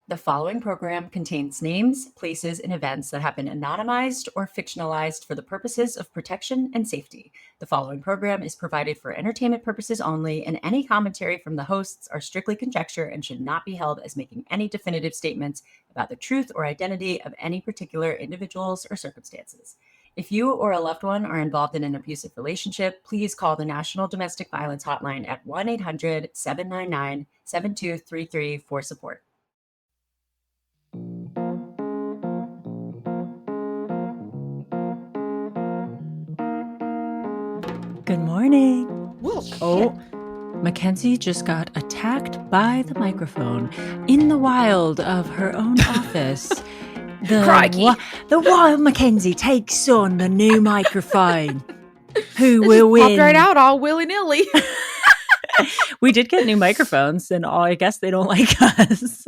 The following program contains names, places, and events that have been anonymized or fictionalized for the purposes of protection and safety. The following program is provided for entertainment purposes only, and any commentary from the hosts are strictly conjecture and should not be held as making any definitive statements about the truth or identity of any particular individuals or circumstances. If you or a loved one are involved in an abusive relationship, please call the National Domestic Violence Hotline at 1-800-799-7233 for support. Good morning. Oh, Mackenzie just got attacked by the microphone in the wild of her own office. The wild Mackenzie takes on the new microphone. Who will win? Popped right out all willy-nilly. We did get new microphones, and I guess they don't like us.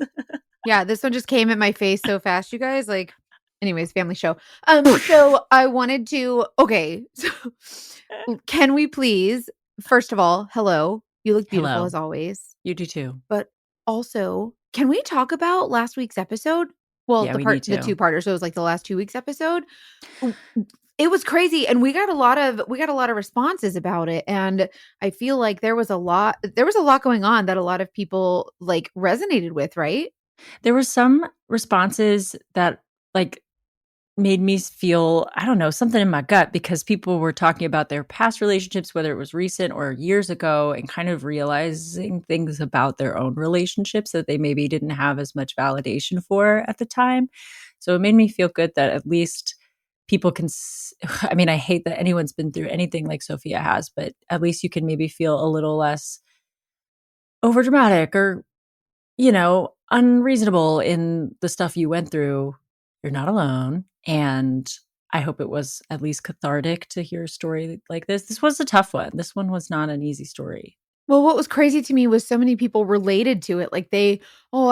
Yeah, this one just came at my face so fast, you guys. Anyways, family show. So I wanted to. Okay, so can we please, first of all, hello. You look beautiful Hello. as always. You do too. But also, can we talk about last week's episode? Well, Yeah, the we need to. two-parter. So it was like the last 2 weeks episode. It was crazy, and we got a lot of responses about it, and I feel like there was a lot going on that a lot of people like resonated with, right? There were some responses that like made me feel, I don't know, something in my gut, because people were talking about their past relationships, whether it was recent or years ago, and kind of realizing things about their own relationships that they maybe didn't have as much validation for at the time. So it made me feel good that at least people can, I mean, I hate that anyone's been through anything like Sophia has, but at least you can maybe feel a little less overdramatic or, unreasonable in the stuff you went through. You're not alone. And I hope it was at least cathartic to hear a story like this. This was a tough one. This one was not an easy story. Well, what was crazy to me was so many people related to it. Like I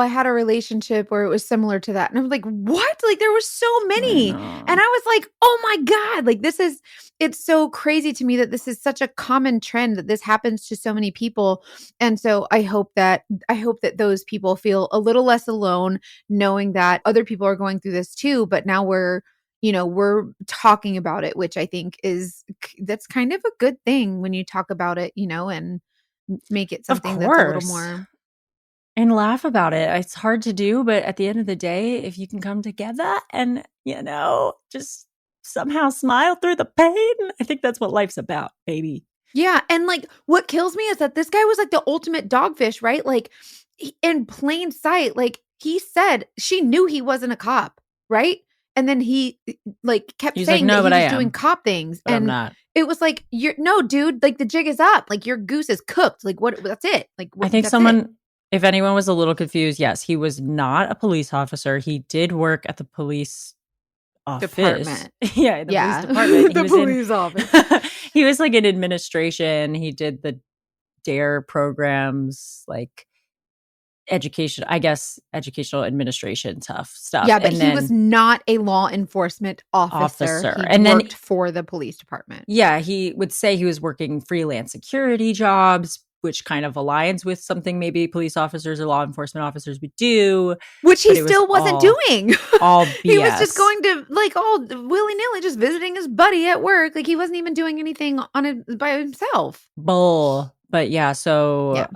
had a relationship where it was similar to that. And I was like, what? Like there were so many. And I was like, oh my God, like it's so crazy to me that this is such a common trend, that this happens to so many people. And so I hope that those people feel a little less alone, knowing that other people are going through this too. But now we're talking about it, which I think that's kind of a good thing when you talk about it, and make it something that's a little more, and laugh about it. It's hard to do, but at the end of the day, if you can come together and just somehow smile through the pain, I think that's what life's about, baby. Yeah. And like what kills me is that this guy was like the ultimate dogfish, right? Like in plain sight, like he said she knew he wasn't a cop, right? And then he like kept saying that he was doing cop things, and it was like, no, dude, like the jig is up, like your goose is cooked, like what? That's it. Like I think if anyone was a little confused, yes, he was not a police officer. He did work at the police office. Department. Yeah, police department. The police office. He was like in administration. He did the DARE programs, like educational administration stuff. Yeah, but he was not a law enforcement officer. He worked for the police department. Yeah, he would say he was working freelance security jobs, which kind of aligns with something maybe police officers or law enforcement officers would do. Which he still wasn't doing. All BS. He was just going to like all willy-nilly, just visiting his buddy at work. Like he wasn't even doing anything on it by himself. Bull. But yeah, so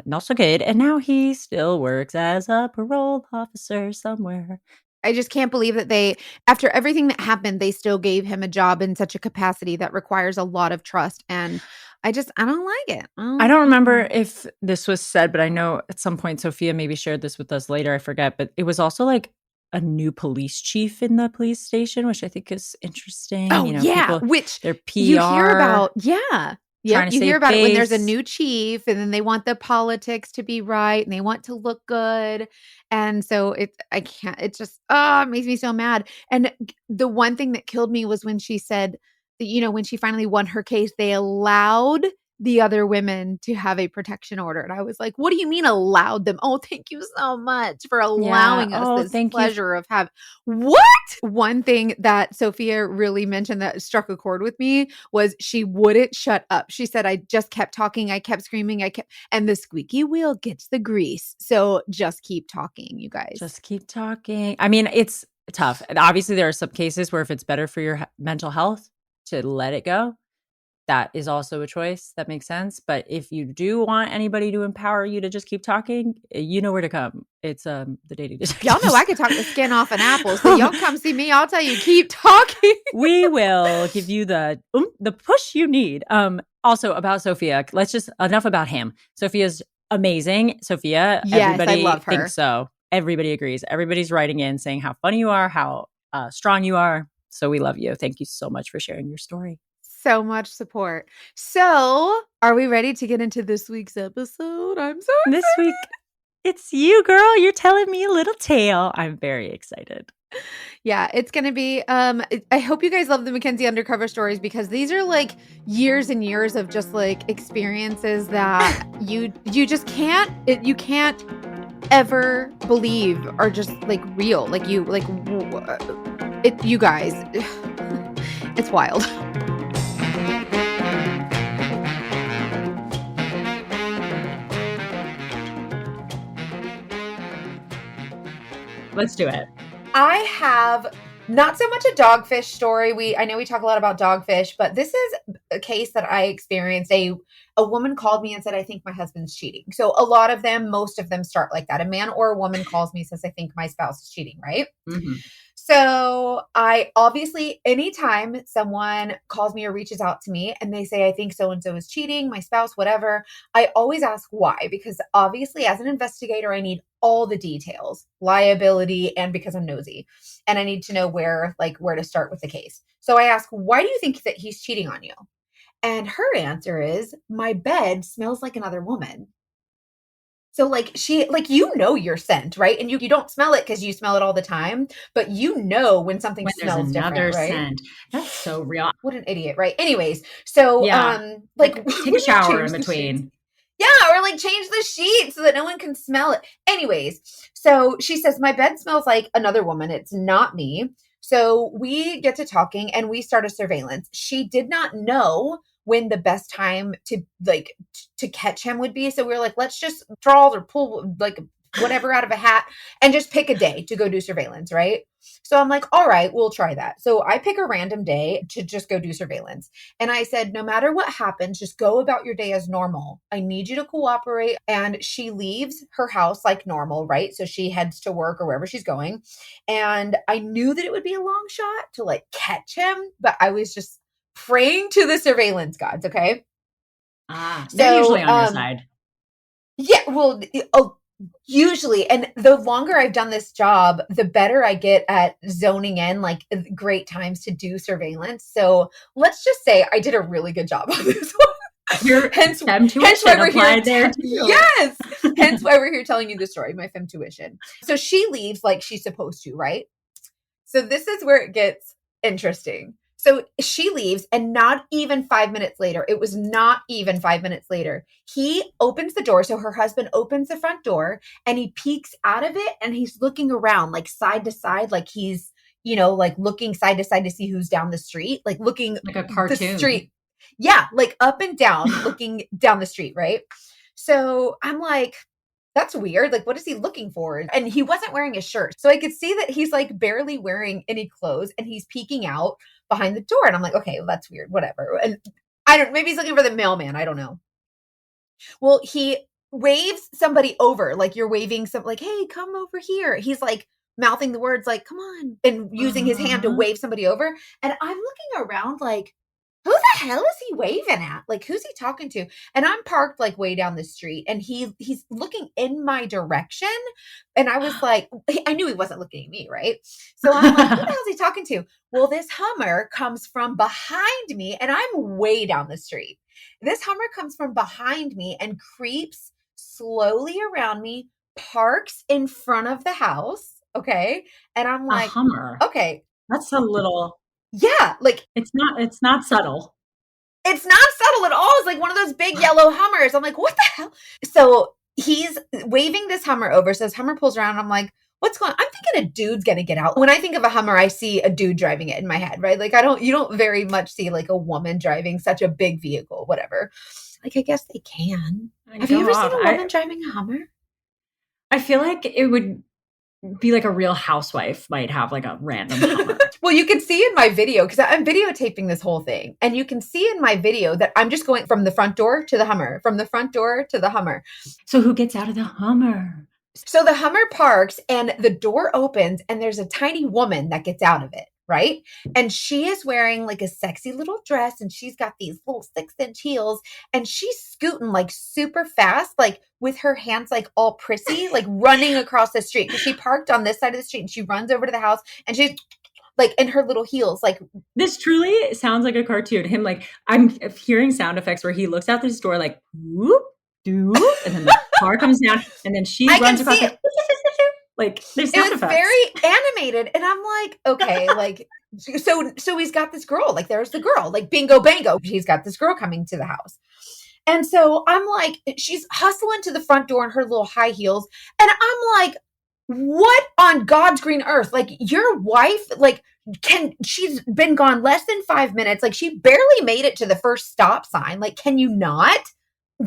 not so good. And now he still works as a parole officer somewhere. I just can't believe that after everything that happened, they still gave him a job in such a capacity that requires a lot of trust. And I don't like it. I don't remember if this was said, but I know at some point Sophia maybe shared this with us later. I forget. But it was also like a new police chief in the police station, which I think is interesting. Oh, yeah. Which their PR. You hear about. Yeah. Yeah, you hear about it when there's a new chief, and then they want the politics to be right, and they want to look good, and so it makes me so mad. And the one thing that killed me was when she said that, when she finally won her case, they allowed the other women to have a protection order. And I was like, what do you mean allowed them? Oh, thank you so much for Yeah. allowing us Oh, this thank you. pleasure of having what? One thing that Sophia really mentioned that struck a chord with me was she wouldn't shut up. She said, I just kept talking. I kept screaming. And the squeaky wheel gets the grease. So just keep talking, you guys. Just keep talking. I mean, it's tough. And obviously, there are some cases where if it's better for your mental health to let it go, that is also a choice. That makes sense. But if you do want anybody to empower you to just keep talking, you know where to come. It's the dating Y'all know I detectives. could talk the skin off an apple. So y'all come see me. I'll tell you, keep talking. We will give you the push you need. Also about Sophia, let's just enough about him. Sophia's amazing. Sophia, Yes, I everybody love thinks her. so. Everybody agrees. Everybody's writing in saying how funny you are, how strong you are. So we love you. Thank you so much for sharing your story. So much support. So, are we ready to get into this week's episode? I'm so This week, it's you, girl. You're telling me a little tale. I'm very excited. yeah, it's gonna be. I hope you guys love the Mackenzie Undercover stories because these are like years and years of just like experiences that you just can't you can't ever believe are just like real. Like it. You guys, it's wild. Let's do it. I have not so much a dogfish story. I know we talk a lot about dogfish, but this is a case that I experienced. A woman called me and said, I think my husband's cheating. So a lot of them, most of them start like that. A man or a woman calls me and says, I think my spouse is cheating, right? Mm-hmm. So I obviously, anytime someone calls me or reaches out to me and they say, I think so and so is cheating, my spouse, whatever, I always ask why. Because obviously, as an investigator, I need all the details, liability, and because I'm nosy. And I need to know where to start with the case. So I ask, why do you think that he's cheating on you? And her answer is, my bed smells like another woman. So your scent, right? And you don't smell it because you smell it all the time, but when something When there's smells different, another right? scent. That's so real. What an idiot, right? Anyways, so Yeah. like Like take a when you shower in change the sheets. between. Yeah, or like change the sheet so that no one can smell it. Anyways, so she says, my bed smells like another woman. It's not me. So we get to talking and we start a surveillance. She did not know when the best time to catch him would be. So we were like, let's just draw or pull like whatever out of a hat and just pick a day to go do surveillance, right? So I'm like, all right, we'll try that. So I pick a random day to just go do surveillance. And I said, no matter what happens, just go about your day as normal. I need you to cooperate. And she leaves her house like normal, right? So she heads to work or wherever she's going. And I knew that it would be a long shot to like catch him, but I was just praying to the surveillance gods, okay? They're So, usually on your side. yeah, well, usually, and the longer I've done this job, the better I get at zoning in like great times to do surveillance. So let's just say I did a really good job on this one. Your hence, hence why tuition we're here. applied there too. Yes, hence why we're here telling you the story. My fem tuition. So she leaves like she's supposed to, right? So this is where it gets interesting. So she leaves, and not even 5 minutes later, it was not even 5 minutes later, he opens the door. So her husband opens the front door and he peeks out of it and he's looking around like side to side, like he's, like looking side to side to see who's down the street, like looking Like a the cartoon. street. Yeah, like up and down, looking down the street, right? So I'm like, that's weird. Like, what is he looking for? And he wasn't wearing a shirt. So I could see that he's like barely wearing any clothes and he's peeking out behind the door. And I'm like, okay, well, that's weird. Whatever. And maybe he's looking for the mailman. I don't know. Well, he waves somebody over, like you're waving some, like, hey, come over here. He's like mouthing the words, like, come on, and using his hand to wave somebody over. And I'm looking around like, who the hell is he waving at? Like, who's he talking to? And I'm parked like way down the street and he's looking in my direction. And I was like, I knew he wasn't looking at me, right? So I'm like, who the hell is he talking to? Well, this Hummer comes from behind me and I'm way down the street. This Hummer comes from behind me and creeps slowly around me, parks in front of the house. Okay. And I'm A like, Hummer. okay, That's a little. yeah, like It's not subtle. It's not subtle at all. It's like one of those big yellow Hummers. I'm like, what the hell? So he's waving this Hummer over. So this Hummer pulls around. I'm like, what's going on? I'm thinking a dude's going to get out. When I think of a Hummer, I see a dude driving it in my head, right? Like you don't very much see like a woman driving such a big vehicle, whatever. Like, I guess they can. Have you ever seen a woman driving a Hummer? I feel like it would be like a Real Housewife might have like a random Hummer. Well, you can see in my video, because I'm videotaping this whole thing, and you can see in my video that I'm just going from the front door to the Hummer, from the front door to the Hummer. So who gets out of the Hummer? So the Hummer parks and the door opens and there's a tiny woman that gets out of it, right? And she is wearing like a sexy little dress and she's got these little 6-inch heels and she's scooting like super fast, like with her hands like all prissy, like running across the street. She parked on this side of the street and she runs over to the house and she's like in her little heels. Like, this truly sounds like a cartoon. Him, like, I'm hearing sound effects where he looks out this door like whoop, doop, and then the car comes down and then she runs across like there's sound effects. Very animated. And I'm like, okay, like so he's got this girl, like there's the girl, like bingo bango. He's got this girl coming to the house. And so I'm like, she's hustling to the front door in her little high heels. And I'm like, what on God's green earth? Like your wife, like she's been gone less than 5 minutes. Like she barely made it to the first stop sign. Like, can you not?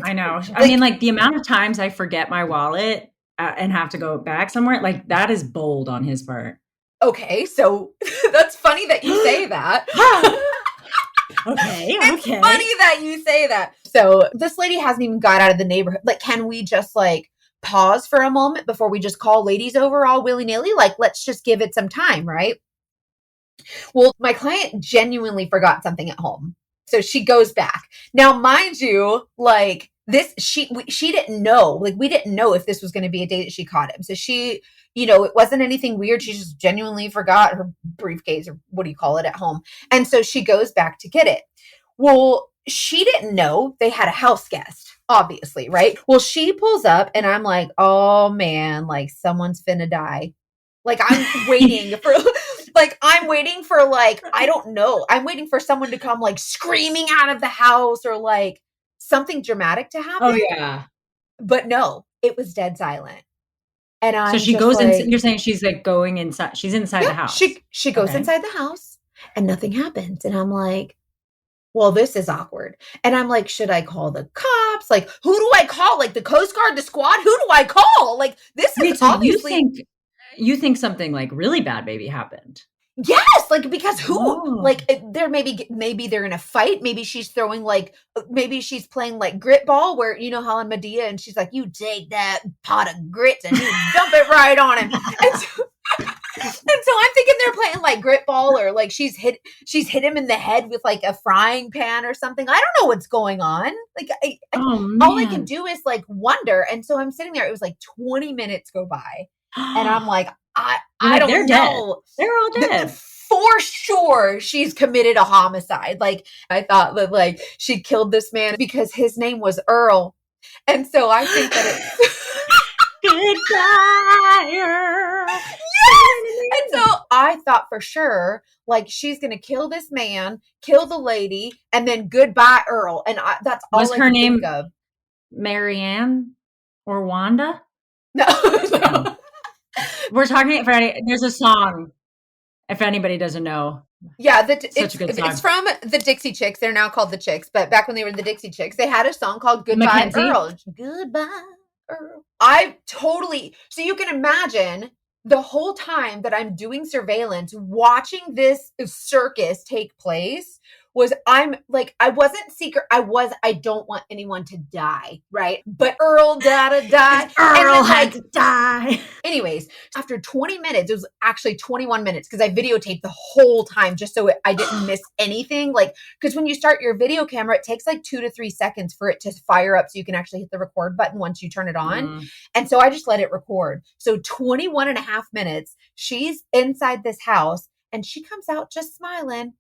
I know. I mean, like the amount of times I forget my wallet and have to go back somewhere, like that is bold on his part. Okay. So that's funny that you say that. Okay. It's funny that you say that. So this lady hasn't even got out of the neighborhood. Like, can we just like pause for a moment before we just call ladies over all willy-nilly? Like, let's just give it some time, right? Well, my client genuinely forgot something at home. So she goes back. Now, mind you, like this, she didn't know, like we didn't know if this was going to be a day that she caught him. So she, it wasn't anything weird. She just genuinely forgot her briefcase or what do you call it at home. And so she goes back to get it. Well, she didn't know they had a house guest, obviously, right? Well, she pulls up and I'm like, oh man, like someone's finna die. Like I'm waiting for I don't know. I'm waiting for someone to come like screaming out of the house or like something dramatic to happen. Oh yeah. But no, it was dead silent. And so she goes in. You're saying she's like going inside. She's inside the house. She goes inside the house and nothing happens. And I'm like, well, this is awkward. And I'm like, should I call the cops? Like, who do I call? Like the Coast Guard, the squad? Who do I call? Like this is obviously. You think something like really bad maybe happened. Yes, like because who like there maybe they're in a fight, maybe she's throwing like maybe she's playing like grit ball where you know how in Medea and she's like you take that pot of grits and you dump it right on him. And so I'm thinking they're playing like grit ball or like she's hit him in the head with like a frying pan or something. I don't know what's going on. Like all I can do is like wonder. And so I'm sitting there, it was like 20 minutes go by. And I'm like, I don't know. Dead. They're all dead. For sure, she's committed a homicide. Like, I thought that, like, she killed this man because his name was Earl. And so I think that it's... Goodbye, Earl. Yes! And so I thought for sure, like, she's going to kill this man, kill the lady, and then goodbye, Earl. And that's all I her name think of. Marianne or Wanda? No. We're talking for there's a song, if anybody doesn't know. Yeah, such a good song. It's from the Dixie Chicks. They're now called the Chicks, but back when they were the Dixie Chicks, they had a song called Goodbye Mackenzie? Earl. Goodbye Earl. So you can imagine the whole time that I'm doing surveillance, watching this circus take place, I wasn't secret. I don't want anyone to die, right? But Earl gotta die. Earl had to die. Anyways, after 20 minutes, it was actually 21 minutes because I videotaped the whole time just so I didn't miss anything. Like, because when you start your video camera, it takes like 2 to 3 seconds for it to fire up so you can actually hit the record button once you turn it on. And so I just let it record. So 21 and a half minutes, she's inside this house and she comes out just smiling.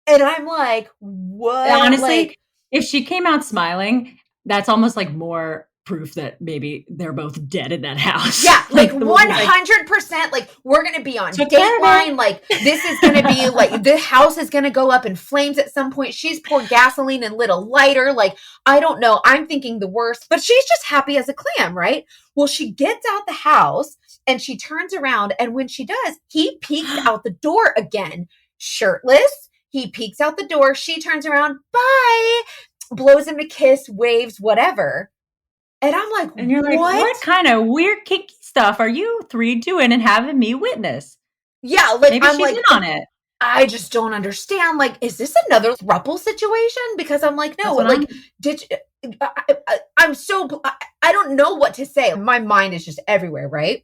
And I'm like, what? Honestly, if she came out smiling, that's almost like more proof that maybe they're both dead in that house. Yeah, like 100%. Like, we're going to be on Dateline. Like, this is going to be like, the house is going to go up in flames at some point. She's poured gasoline and lit a lighter. Like, I don't know. I'm thinking the worst, but she's just happy as a clam, right? Well, she gets out the house and she turns around. And when she does, he peeks out the door again, shirtless. He peeks out the door. She turns around, bye, blows him a kiss, waves, whatever. And I'm like, and you're like, what kind of weird kinky stuff are you three doing and having me witness? Yeah, like, maybe I'm she's like, in on it. I just don't understand. Like, is this another throuple situation? Because I'm like, no, like, I don't know what to say. My mind is just everywhere, right?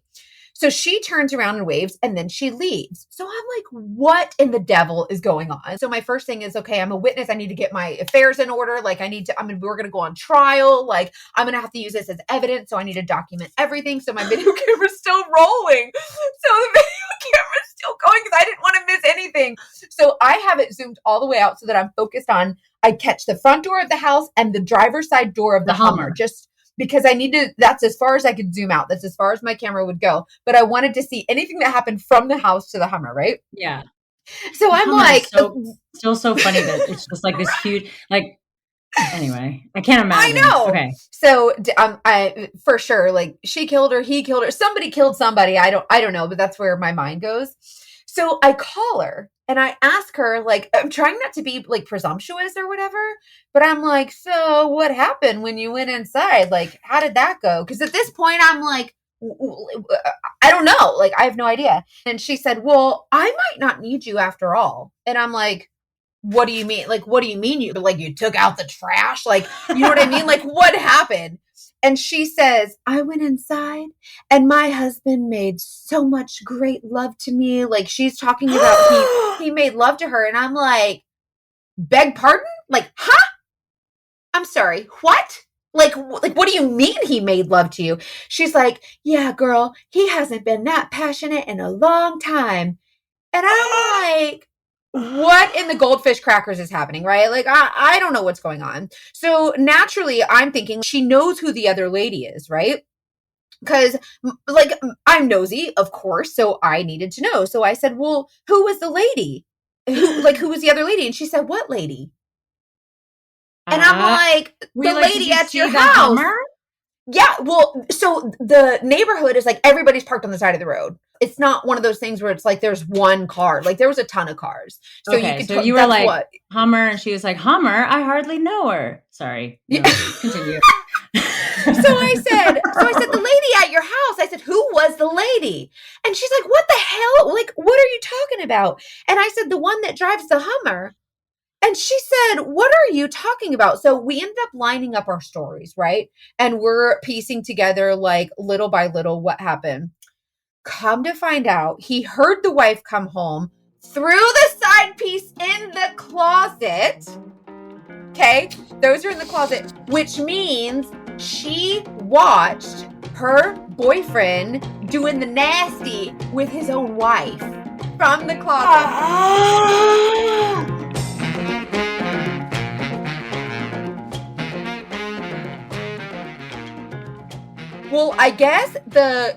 So she turns around and waves and then she leaves. So I'm like, what in the devil is going on? So my first thing is, okay, I'm a witness. I need to get my affairs in order. Like, we're going to go on trial. Like, I'm going to have to use this as evidence. So I need to document everything. So my video camera's still rolling. So the video camera's still going because I didn't want to miss anything. So I have it zoomed all the way out so that I'm focused on, I catch the front door of the house and the driver's side door of the Hummer. Just because I need to, that's as far as I could zoom out. That's as far as my camera would go. But I wanted to see anything that happened from the house to the Hummer, right? Yeah. So the I'm Hummer like, still so funny that it's just like this huge, like, anyway, I can't imagine. I know. Okay. So I for sure, like, she killed her, he killed her, somebody killed somebody. I don't know, but that's where my mind goes. So I call her and I ask her, like, I'm trying not to be like presumptuous or whatever, but I'm like, so what happened when you went inside? Like, how did that go? Because at this point I'm like, I don't know. Like, I have no idea. And she said, well, I might not need you after all. And I'm like, what do you mean? Like, what do you mean you took out the trash? Like, you know what I mean? Like, what happened? And she says, I went inside and my husband made so much great love to me. Like, she's talking about he made love to her. And I'm like, beg pardon? Like, huh? I'm sorry. What? Like, what do you mean he made love to you? She's like, yeah, girl, he hasn't been that passionate in a long time. And I'm like, what in the goldfish crackers is happening, right? Like, I don't know what's going on. So naturally, I'm thinking she knows who the other lady is, right? Because, like, I'm nosy, of course, so I needed to know. So I said, well, who was the lady? Who was the other lady? And she said, what lady? And I'm like, the lady at your house. Hummer? Yeah, well, so the neighborhood is like, everybody's parked on the side of the road. It's not one of those things where it's like there's one car. Like, there was a ton of cars. So okay, you were like, Hummer, and she was like, Hummer, I hardly know her. Sorry. No, continue. So I said, the lady at your house. I said, who was the lady? And she's like, what the hell? Like, what are you talking about? And I said, the one that drives the Hummer. And she said, what are you talking about? So we ended up lining up our stories, right? And we're piecing together, like, little by little, what happened. Come to find out, he heard the wife come home, threw the side piece in the closet. Okay, those are in the closet, which means she watched her boyfriend doing the nasty with his own wife from the closet. Well, I guess the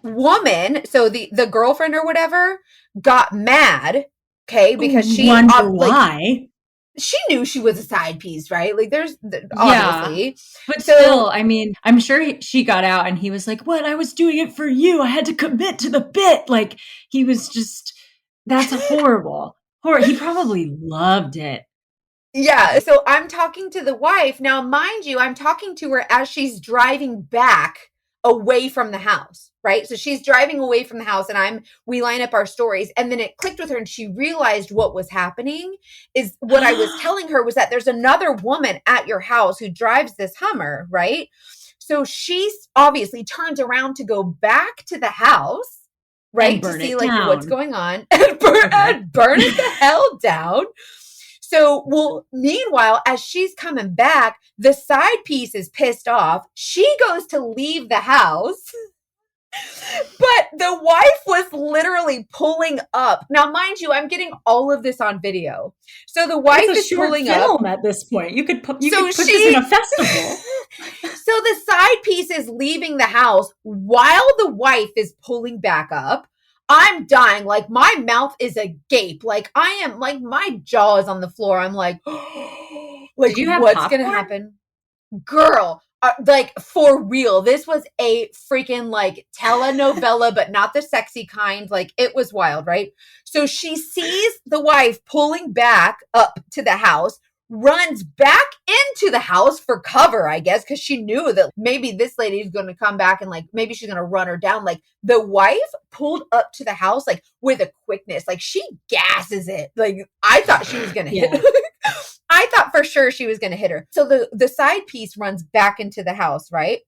woman, so the girlfriend or whatever, got mad, okay, because she why. She knew she was a side piece, right? Like, there's obviously, yeah. But still, I mean, I'm sure she got out and he was like, "What? I was doing it for you. I had to commit to the bit." Like, he was just, that's horrible. He probably loved it. Yeah, so I'm talking to the wife. Now, mind you, I'm talking to her as she's driving back away from the house, right? So she's driving away from the house and we line up our stories. And then it clicked with her and she realized what was happening is what I was telling her was that there's another woman at your house who drives this Hummer, right? So she obviously turns around to go back to the house, right? To see like what's going on and burn it the hell down. So, well, meanwhile, as she's coming back, the side piece is pissed off. She goes to leave the house, but the wife was literally pulling up. Now, mind you, I'm getting all of this on video. So the wife is pulling up at this point. You could put this in a festival. So the side piece is leaving the house while the wife is pulling back up. I'm dying. Like, my mouth is agape. Like, I am, like, my jaw is on the floor. I'm like, like, Did you have what's gonna popcorn? happen? Girl, like, for real, this was a freaking, like, telenovela, but not the sexy kind. Like, it was wild, right? So she sees the wife pulling back up to the house, runs back into the house for cover, I guess, because she knew that maybe this lady's going to come back and, like, maybe she's going to run her down. Like, the wife pulled up to the house, like, with a quickness. Like, she gasses it. Like, I thought she was going to hit Yeah. her. I thought for sure she was going to hit her. So the side piece runs back into the house, right?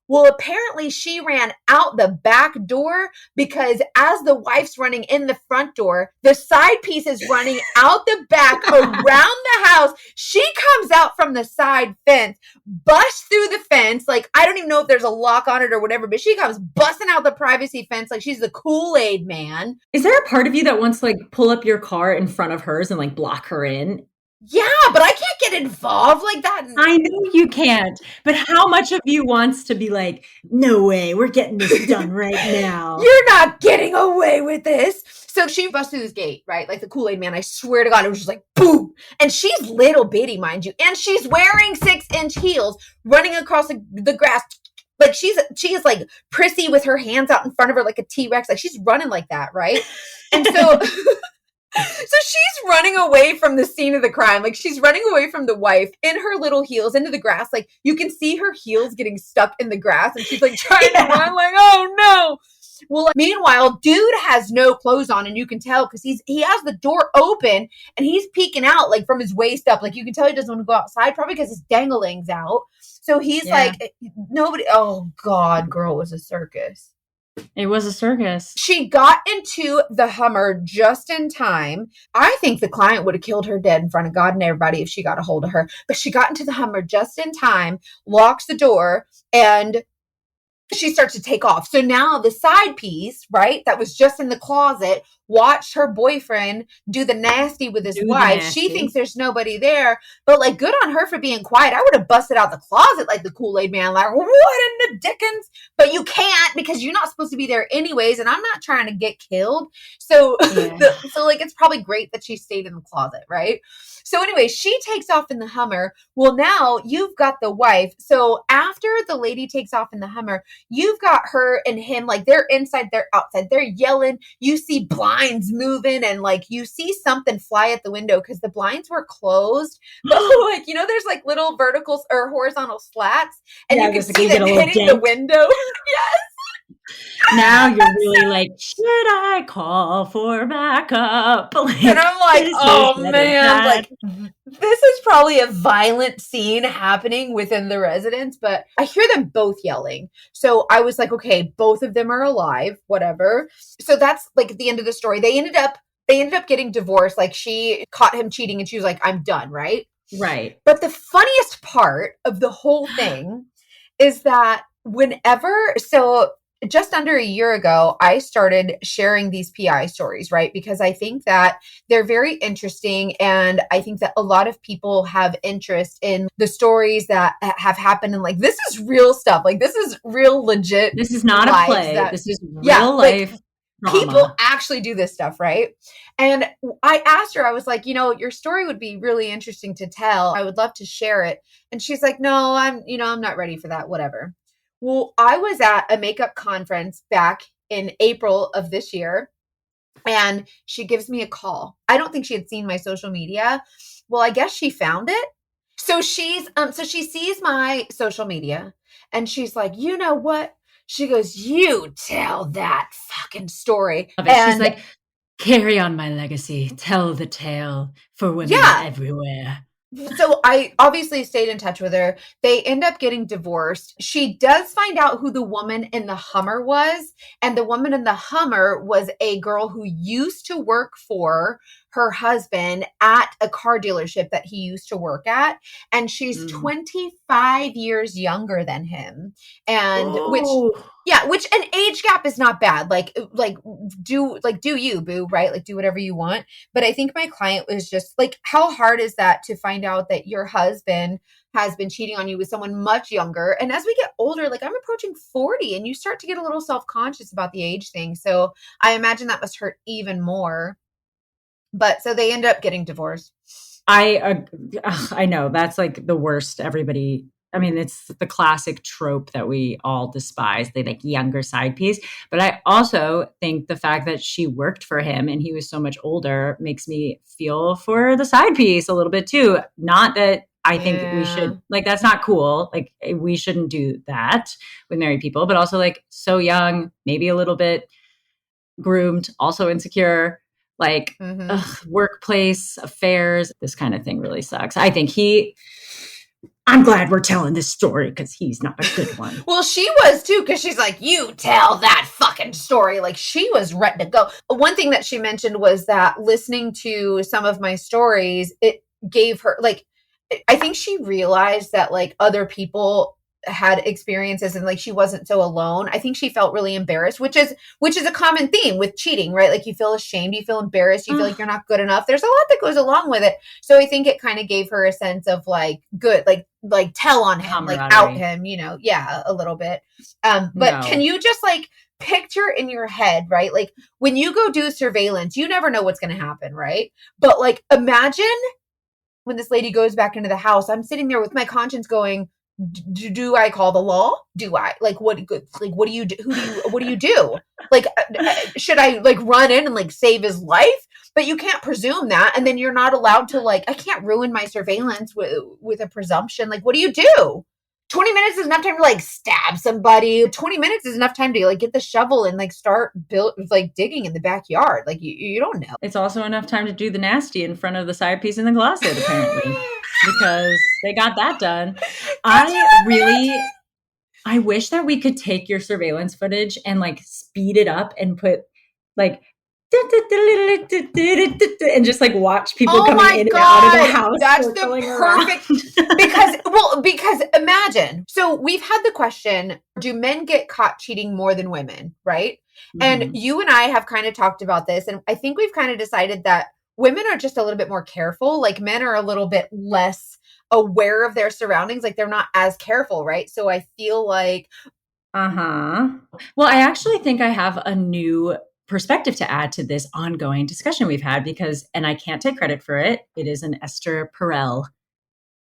Well, apparently she ran out the back door because as the wife's running in the front door, the side piece is running out the back around the house. She comes out from the side fence, busts through the fence. Like, I don't even know if there's a lock on it or whatever, but she comes busting out the privacy fence like she's the Kool-Aid man. Is there a part of you that wants to like pull up your car in front of hers and like block her in? Yeah, but I can't get involved like that. I know you can't, but how much of you wants to be like, no way, we're getting this done right now? You're not getting away with this. So she busts through this gate, right? Like the Kool-Aid man. I swear to God, it was just like boom. And she's little bitty, mind you. And she's wearing 6-inch heels, running across the grass. Like she is like prissy with her hands out in front of her like a T-Rex. Like she's running like that, right? And so so she's running away from the scene of the crime. Like she's running away from the wife in her little heels into the grass. Like you can see her heels getting stuck in the grass and she's like trying to run like, oh no. Well, meanwhile, dude has no clothes on and you can tell because he has the door open and he's peeking out like from his waist up. Like you can tell he doesn't want to go outside probably because his dangling's out. So he's like, nobody, oh God, girl, it was a circus. It was a circus. She got into the Hummer just in time. I think the client would have killed her dead in front of God and everybody if she got a hold of her. But she got into the Hummer just in time, locks the door, and she starts to take off. So now the side piece, right, that was just in the closet, watched her boyfriend do the nasty with his wife. She thinks there's nobody there, but like good on her for being quiet. I would have busted out the closet like the Kool-Aid man, like what in the dickens? But you can't because you're not supposed to be there anyways, and I'm not trying to get killed. So, so like it's probably great that she stayed in the closet, right? So anyway, she takes off in the Hummer. Well, now you've got the wife. So after the lady takes off in the Hummer, you've got her and him, like they're inside, they're outside, they're yelling. You see blinds moving and like you see something fly at the window because the blinds were closed. But like, you know, there's like little vertical or horizontal slats and you can see them hitting the window. Yes. Now you're really like, should I call for backup? Like, and I'm like, oh man, like this is probably a violent scene happening within the residence, but I hear them both yelling. So I was like, okay, both of them are alive, whatever. So that's like at the end of the story. They ended up getting divorced. Like she caught him cheating and she was like, I'm done, right? Right. But the funniest part of the whole thing is that so just under a year ago, I started sharing these PI stories, right? Because I think that they're very interesting. And I think that a lot of people have interest in the stories that have happened. And like, this is real stuff. Like, this is real legit. This is not a play. This is real life. Like, people actually do this stuff, right? And I asked her, I was like, you know, your story would be really interesting to tell. I would love to share it. And she's like, no, I'm not ready for that, whatever. Well, I was at a makeup conference back in April of this year, and she gives me a call. I don't think she had seen my social media. Well, I guess she found it. So she sees my social media, and she's like, you know what? She goes, you tell that fucking story. And she's like, carry on my legacy. Tell the tale for women everywhere. So I obviously stayed in touch with her. They end up getting divorced. She does find out who the woman in the Hummer was. And the woman in the Hummer was a girl who used to work for her husband at a car dealership that he used to work at. And she's 25 years younger than him. And which an age gap is not bad. Like do you, boo, right? Like do whatever you want. But I think my client was just like, how hard is that to find out that your husband has been cheating on you with someone much younger. And as we get older, like I'm approaching 40 and you start to get a little self-conscious about the age thing. So I imagine that must hurt even more. But so they end up getting divorced. I know that's like the worst. Everybody, I mean, it's the classic trope that we all despise, the like younger side piece. But I also think the fact that she worked for him and he was so much older makes me feel for the side piece a little bit too. Not that I think we Yeah. should, like, that's not cool. Like, we shouldn't do that with married people, but also like so young, maybe a little bit groomed, also insecure, like Mm-hmm. workplace affairs. This kind of thing really sucks. I think I'm glad we're telling this story because he's not a good one. Well, she was too, because she's like, you tell that fucking story. Like she was ready to go. One thing that she mentioned was that listening to some of my stories, it gave her like, I think she realized that like other people had experiences and like she wasn't so alone. I think she felt really embarrassed, which is a common theme with cheating, right? Like you feel ashamed, you feel embarrassed, you feel like you're not good enough. There's a lot that goes along with it. So I think it kind of gave her a sense of like good, like tell on him, like out him, yeah, a little bit. But No. can you just like picture in your head, right? Like when you go do surveillance, you never know what's going to happen, right? But like imagine when this lady goes back into the house, I'm sitting there with my conscience going, do I call the law? Do I what do you do? What do you do? Like, should I like run in and like save his life? But you can't presume that. And then you're not allowed to like, I can't ruin my surveillance with a presumption. Like, what do you do? 20 minutes is enough time to like stab somebody. 20 minutes is enough time to like get the shovel and like start digging in the backyard. Like you don't know. It's also enough time to do the nasty in front of the side piece in the closet, apparently, because they got that done. I wish that we could take your surveillance footage and like speed it up and put like and just like watch people coming in and out of the house. That's the perfect because imagine. So we've had the question, do men get caught cheating more than women, right? Mm-hmm. And you and I have kind of talked about this, and I think we've kind of decided that women are just a little bit more careful. Like men are a little bit less aware of their surroundings. Like they're not as careful, right? So I feel like well, I actually think I have a new perspective to add to this ongoing discussion we've had and I can't take credit for it. It is an Esther Perel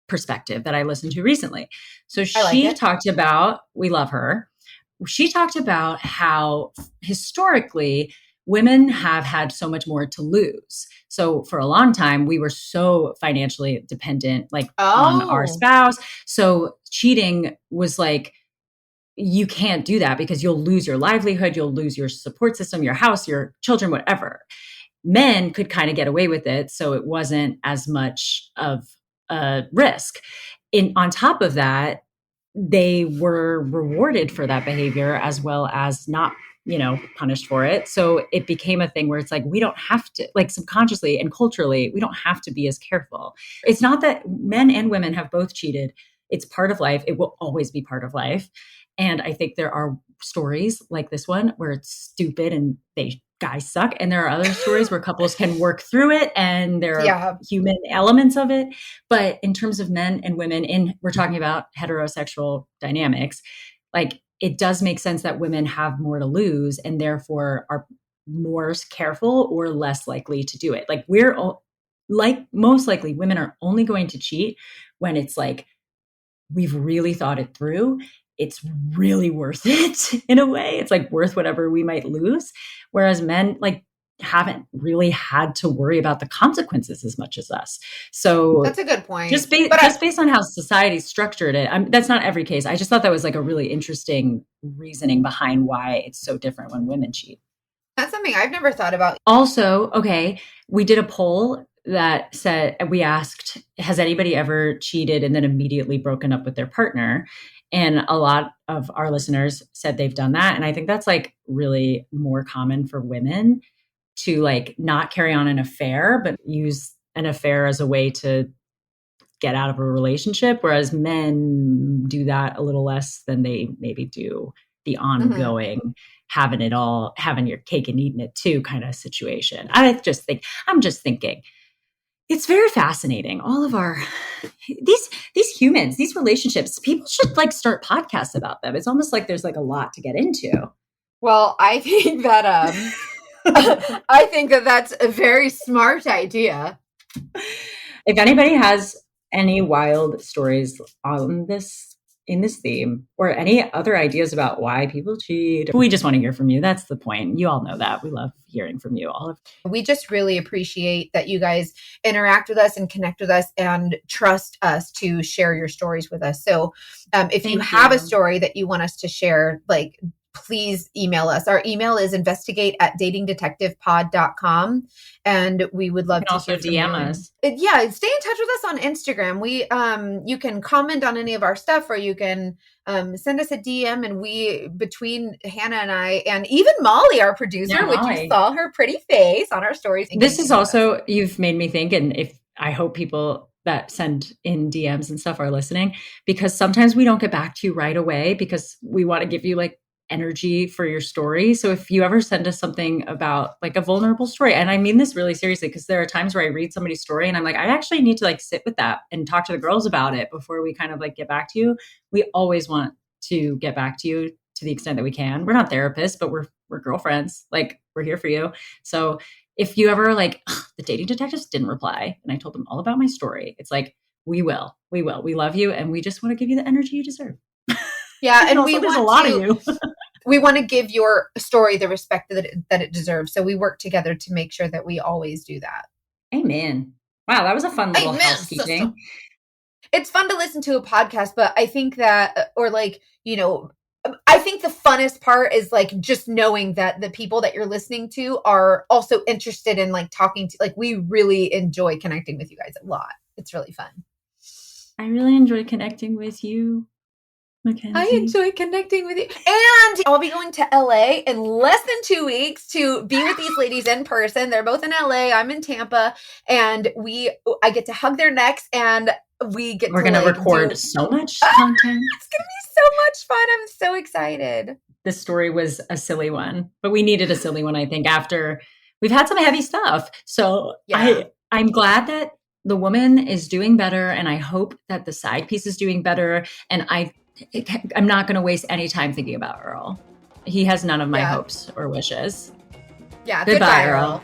perspective that I listened to recently. So she talked about, we love her. She talked about how historically women have had so much more to lose. So for a long time, we were so financially dependent, like on our spouse. So cheating was like, you can't do that because you'll lose your livelihood, you'll lose your support system, your house, your children, whatever. Men could kind of get away with it, so it wasn't as much of a risk. On top of that, they were rewarded for that behavior as well as not, punished for it. So it became a thing where it's like, we don't have to, like subconsciously and culturally, we don't have to be as careful. It's not that men and women have both cheated. It's part of life. It will always be part of life. And I think there are stories like this one where it's stupid and guys suck. And there are other stories where couples can work through it and there are human elements of it. But in terms of men and women, we're talking about heterosexual dynamics, like it does make sense that women have more to lose and therefore are more careful or less likely to do it. Like most likely women are only going to cheat when it's like, we've really thought it through. It's really worth it in a way. It's like worth whatever we might lose. Whereas men like haven't really had to worry about the consequences as much as us. So that's a good point. Just based on how society structured it, that's not every case. I just thought that was like a really interesting reasoning behind why it's so different when women cheat. That's something I've never thought about. Also, okay, we did a poll that said, we asked, has anybody ever cheated and then immediately broken up with their partner? And a lot of our listeners said they've done that. And I think that's like really more common for women to like not carry on an affair, but use an affair as a way to get out of a relationship. Whereas men do that a little less than they maybe do the ongoing, having your cake and eating it too kind of situation. I'm just thinking, it's very fascinating. All of these humans, these relationships, people should like start podcasts about them. It's almost like there's like a lot to get into. Well, I think that I think that that's a very smart idea. If anybody has any wild stories on in this theme, or any other ideas about why people cheat, we just want to hear from you. That's the point. You all know that. We love hearing from you. We just really appreciate that you guys interact with us and connect with us and trust us to share your stories with us. So if you have a story that you want us to share, like, please email us. Our email is investigate@datingdetectivepod.com. And we would love to also DM us. Yeah, stay in touch with us on Instagram. We you can comment on any of our stuff, or you can send us a DM, and we, between Hannah and I, and even Molly, our producer, which you saw her pretty face on our stories. This is also, you've made me think, and if I hope people that send in DMs and stuff are listening, because sometimes we don't get back to you right away because we want to give you like energy for your story. So if you ever send us something about like a vulnerable story, and I mean this really seriously, because there are times where I read somebody's story and I'm like, I actually need to like sit with that and talk to the girls about it before we kind of like get back to you. We always want to get back to you to the extent that we can. We're not therapists, but we're girlfriends. Like, we're here for you. So if you ever like, the dating detectives didn't reply and I told them all about my story, it's like, we will. We love you. And we just want to give you the energy you deserve. Yeah. And there's a lot of you. We want to give your story the respect that it deserves. So we work together to make sure that we always do that. Amen. Wow, that was a fun little housekeeping. It's fun to listen to a podcast, but I think that, or like, you know, I think the funnest part is like just knowing that the people that you're listening to are also interested in like talking to, like, we really enjoy connecting with you guys a lot. It's really fun. I really enjoy connecting with you, Mackenzie. I enjoy connecting with you. And I'll be going to LA in less than 2 weeks to be with these ladies in person. They're both in LA. I'm in Tampa. And I get to hug their necks, and we're going to record so much content. It's going to be so much fun. I'm so excited. This story was a silly one, but we needed a silly one, I think, after we've had some heavy stuff. So yeah. I'm glad that the woman is doing better, and I hope that the side piece is doing better. And I'm not going to waste any time thinking about Earl. He has none of my hopes or wishes. Yeah. Goodbye, Earl.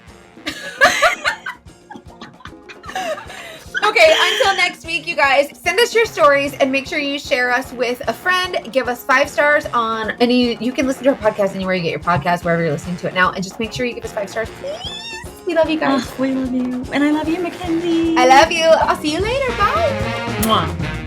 Okay, until next week, you guys, send us your stories and make sure you share us with a friend. Give us 5 stars on you can listen to our podcast anywhere you get your podcast, wherever you're listening to it now. And just make sure you give us 5 stars, please. We love you guys. We love you. And I love you, Mackenzie. I love you. I'll see you later. Bye. Mwah.